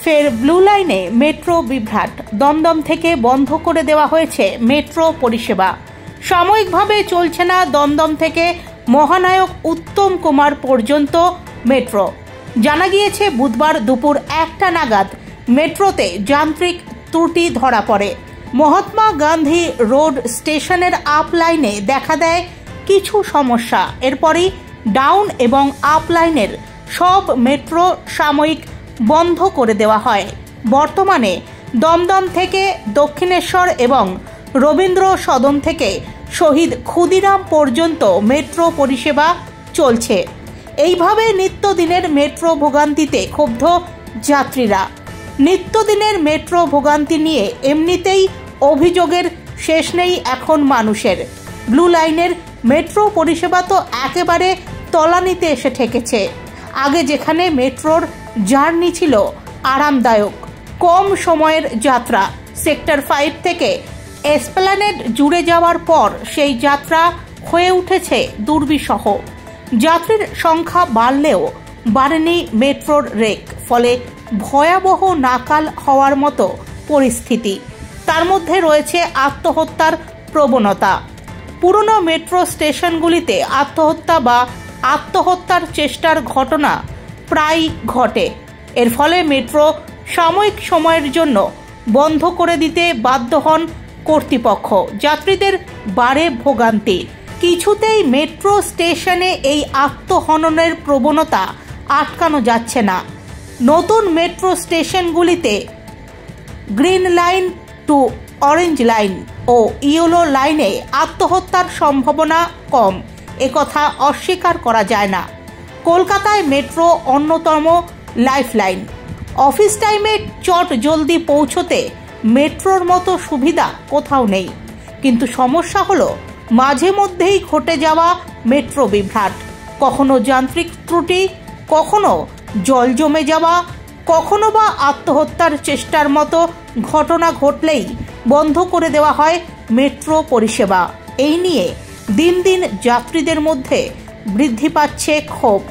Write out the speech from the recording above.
ফের ব্লু লাইনে মেট্রো বিভ্রাট। দমদম থেকে বন্ধ করে দেওয়া হয়েছে মেট্রো পরিষেবা। সাময়িকভাবে চলছে না দমদম থেকে মহানায়ক উত্তম কুমার পর্যন্ত মেট্রো। জানা গিয়েছে বুধবার দুপুর 1টা নাগাদ মেট্রোতে যান্ত্রিক ত্রুটি ধরা পড়ে। মহাত্মা গান্ধী রোড স্টেশনের আপ লাইনে দেখা দেয় কিছু সমস্যা। এরপরই ডাউন এবং আপ লাইনের সব মেট্রো সাময়িক বন্ধ করে দেওয়া হয়। বর্তমানে দমদম থেকে দক্ষিণেশ্বর এবং রবীন্দ্র সদন থেকে শহীদ ক্ষুদিরাম পর্যন্ত মেট্রো পরিষেবা চলছে। এইভাবে নিত্যদিনের মেট্রো ভোগান্তিতে ক্ষুব্ধ যাত্রীরা। নিত্যদিনের মেট্রো ভোগান্তি নিয়ে এমনিতেই অভিযোগের শেষ নেই এখন মানুষের। ব্লু লাইনের মেট্রো পরিষেবা তো একেবারে তলানিতে এসে ঠেকেছে। আগে যেখানে মেট্রোর জার্নি ছিল আরামদায়ক, কম সময়ের যাত্রা, সেক্টর 5 থেকে এসপ্ল্যানেড জুড়ে যাওয়ার পর সেই যাত্রা হয়ে উঠেছে দুর্বিষহ। যাত্রীর সংখ্যা বাড়লেও বাড়েনি মেট্রোর রেক, ফলে ভয়াবহ নাকাল হওয়ার মতো পরিস্থিতি। তার মধ্যে রয়েছে আত্মহত্যার প্রবণতা। পুরনো মেট্রো স্টেশনগুলিতে আত্মহত্যা বা আত্মহত্যার চেষ্টার ঘটনা প্রায় ঘটে। এর ফলে মেট্রো সাময়িক সময়ের জন্য বন্ধ করে দিতে বাধ্য হন কর্তৃপক্ষ। যাত্রীদের বাড়ে ভোগান্তি। কিছুতেই মেট্রো স্টেশনে এই আত্মহননের প্রবণতা আটকানো যাচ্ছে না। নতুন মেট্রো স্টেশনগুলিতে green line to orange line ও ইয়েলো লাইনে আত্মহত্যার সম্ভাবনা কম, একথা অস্বীকার করা যায় না। কলকাতায় মেট্রো অন্যতম লাইফলাইন। অফিস টাইমে চট জলদি পৌঁছতে মেট্রোর মতো সুবিধা কোথাও নেই। কিন্তু সমস্যা হলো মাঝে মধ্যেই ঘটে যাওয়া মেট্রো বিভ্রাট। কখনো যান্ত্রিক ত্রুটি, কখনো জল জমে যাওয়া, কখনো বা আত্মহত্যার চেষ্টার মতো ঘটনা ঘটলেই বন্ধ করে দেওয়া হয় মেট্রো পরিষেবা। এই নিয়ে দিন দিন যাত্রীদের মধ্যে বৃদ্ধি পাচ্ছে ক্ষোভ।